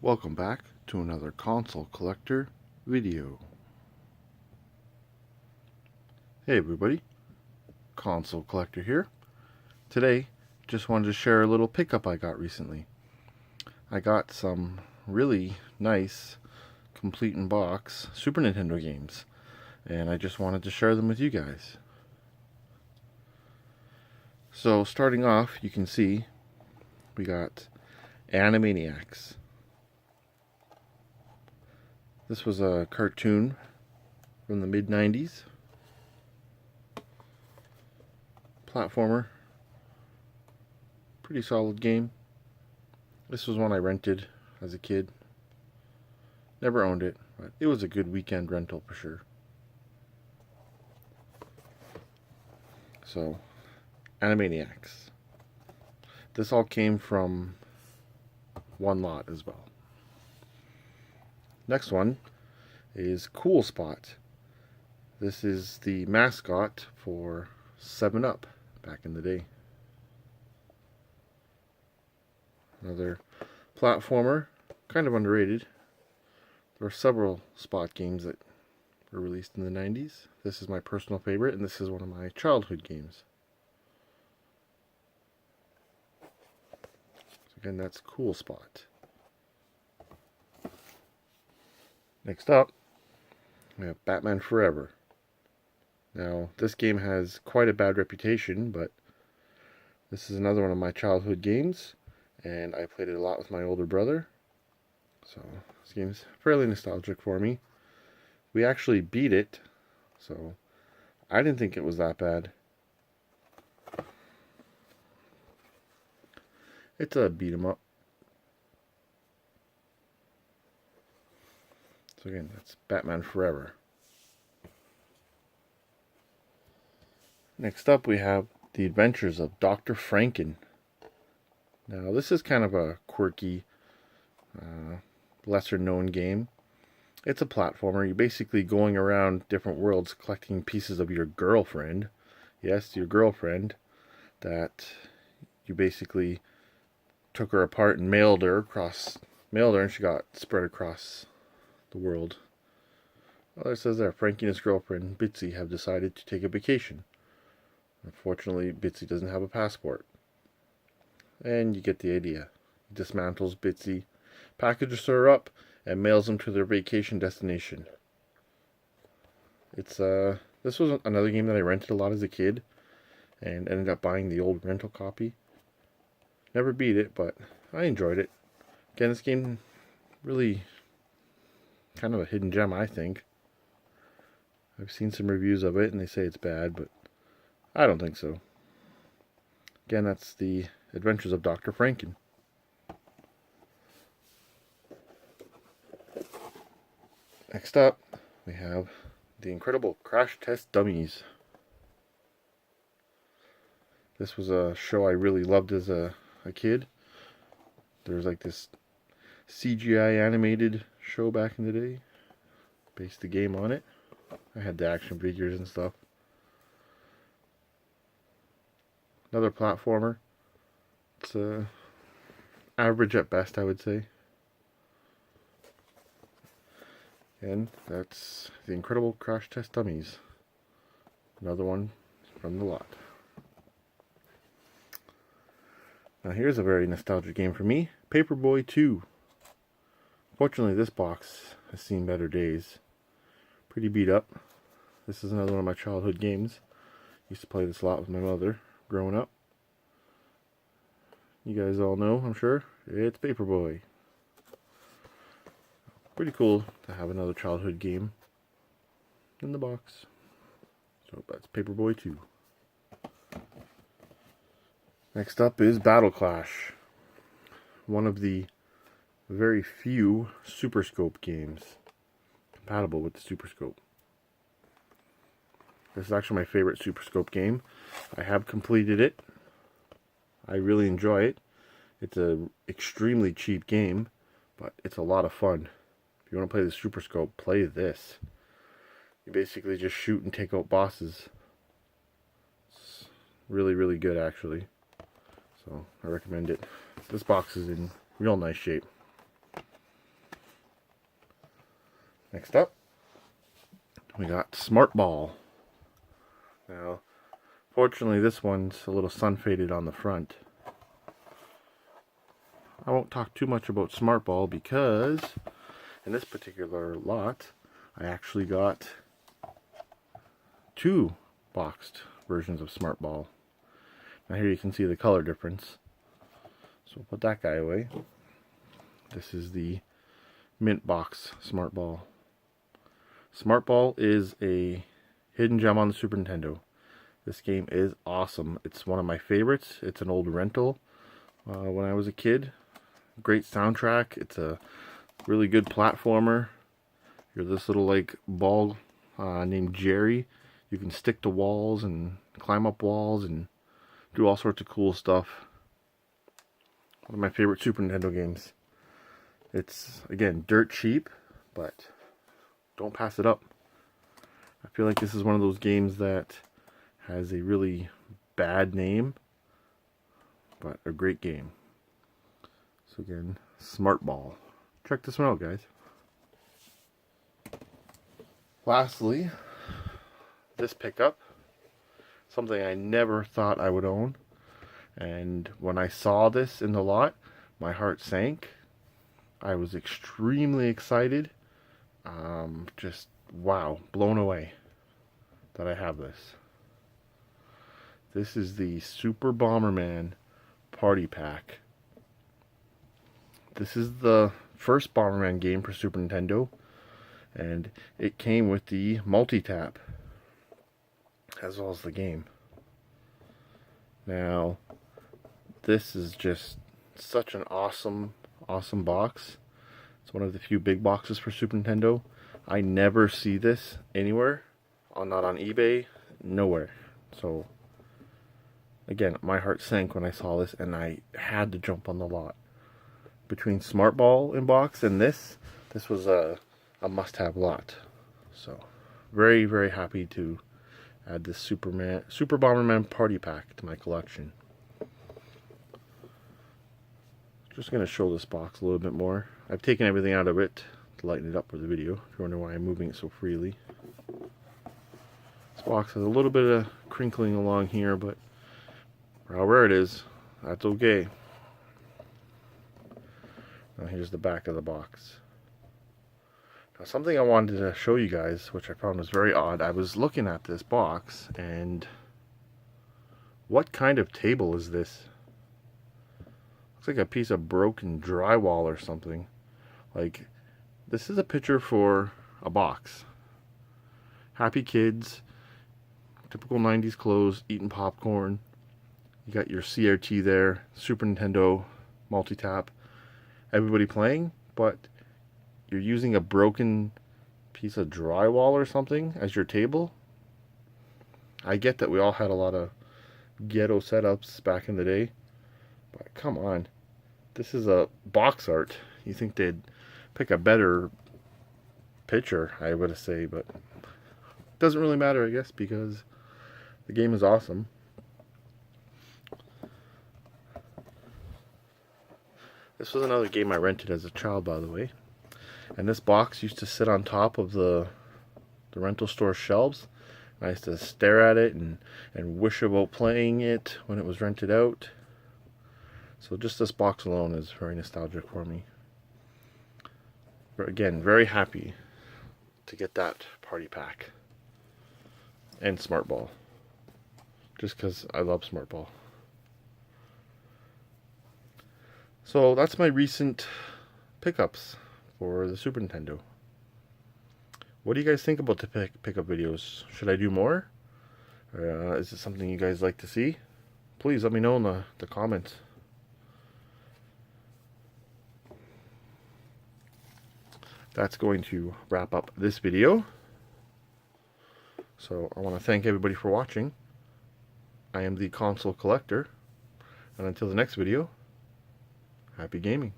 Welcome back to another console collector video. Hey everybody, console collector here. Today, just wanted to share a little pickup I got recently. I got some really nice, complete in box Super Nintendo games, and I just wanted to share them with you guys. So starting off, you can see we got Animaniacs. This was a cartoon from the mid-90s. Platformer. Pretty solid game. This was one I rented as a kid. Never owned it, but it was a good weekend rental for sure. So, Animaniacs. This all came from one lot as well. Next one is Cool Spot. This is the mascot for 7-Up back in the day. Another platformer, kind of underrated. There are several Spot games that were released in the 90s. This is my personal favorite, and this is one of my childhood games. So again, that's Cool Spot. Next up, we have Batman Forever. Now, this game has quite a bad reputation, but this is another one of my childhood games, and I played it a lot with my older brother. So, this game's fairly nostalgic for me. We actually beat it, so I didn't think it was that bad. It's a beat 'em up. So again, that's Batman Forever. Next up we have The Adventures of Dr. Franken. Now this is kind of a quirky, lesser known game. It's a platformer. You're basically going around different worlds collecting pieces of your girlfriend. Yes, your girlfriend that you basically took her apart and mailed her, and she got spread across the world. Well, it says there, Frankie and his girlfriend, Bitsy, have decided to take a vacation. Unfortunately, Bitsy doesn't have a passport. And you get the idea. He dismantles Bitsy, packages her up, and mails them to their vacation destination. This was another game that I rented a lot as a kid, and ended up buying the old rental copy. Never beat it, but I enjoyed it. Again, this game really kind of a hidden gem, I think. I've seen some reviews of it, and they say it's bad, but I don't think so. Again, that's The Adventures of Dr. Franken. Next up, we have The Incredible Crash Test Dummies. This was a show I really loved as a kid. There was like this CGI animated show back in the day. Based the game on it. I had the action figures and stuff. Another platformer. It's average at best, I would say. And that's The Incredible Crash Test Dummies. Another one from the lot. Now here's a very nostalgic game for me. Paperboy 2. Fortunately, this box has seen better days. Pretty beat up. This is another one of my childhood games. Used to play this a lot with my mother growing up. You guys all know, I'm sure, it's Paperboy. Pretty cool to have another childhood game in the box. So that's Paperboy 2. Next up is Battle Clash. One of the very few Super Scope games compatible with the Super Scope. This is actually my favorite Super Scope game. I have completed it. I really enjoy it. It's an extremely cheap game, but it's a lot of fun. If you want to play the Super Scope, play this. You basically just shoot and take out bosses. It's really, really good actually. So I recommend it. This box is in real nice shape. Next up, we got Smart Ball. Now, fortunately, this one's a little sun faded on the front. I won't talk too much about Smart Ball because in this particular lot, I actually got 2 boxed versions of Smart Ball. Now here you can see the color difference. So we'll put that guy away. This is the mint box Smart Ball. Smart Ball is a hidden gem on the Super Nintendo. This game is awesome. It's one of my favorites. It's an old rental when I was a kid. Great soundtrack. It's a really good platformer. You're this little like ball named Jerry. You can stick to walls and climb up walls and do all sorts of cool stuff. One of my favorite Super Nintendo games. It's, again, dirt cheap, but don't pass it up. I feel like this is one of those games that has a really bad name, but a great game. So again, Smart Ball. Check this one out, guys. Lastly, this pickup. Something I never thought I would own. And when I saw this in the lot, my heart sank. I was extremely excited. Just, wow, blown away that I have this. This is the Super Bomberman Party Pack. This is the first Bomberman game for Super Nintendo, and it came with the multi-tap as well as the game. Now, this is just such an awesome box. It's one of the few big boxes for Super Nintendo. I never see this anywhere, not on eBay, nowhere. So, again, my heart sank when I saw this, and I had to jump on the lot. Between Smart Ball in box and this was a must-have lot. So, very, very happy to add this Super Bomberman Party Pack to my collection. Just going to show this box a little bit more. I've taken everything out of it to lighten it up for the video, if you wonder why I'm moving it so freely. This box has a little bit of crinkling along here, but for how rare it is, that's okay. Now here's the back of the box. Now something I wanted to show you guys, which I found was very odd. I was looking at this box, and what kind of table is this? Looks like a piece of broken drywall or something. Like, this is a picture for a box. Happy kids, typical 90s clothes, eating popcorn. You got your CRT there, Super Nintendo multi-tap. Everybody playing, but you're using a broken piece of drywall or something as your table. I get that we all had a lot of ghetto setups back in the day, but come on. This is a box art. You think they'd pick a better picture, I would say, but it doesn't really matter, I guess, because the game is awesome. This was another game I rented as a child, by the way. And this box used to sit on top of the rental store shelves. I used to stare at it and wish about playing it when it was rented out. So just this box alone is very nostalgic for me. But again, very happy to get that party pack. And Smart Ball. Just because I love Smart Ball. So that's my recent pickups for the Super Nintendo. What do you guys think about the pickup videos? Should I do more? Is it something you guys like to see? Please let me know in the comments. That's going to wrap up this video. So I want to thank everybody for watching. I am the Console Collector. And until the next video, happy gaming.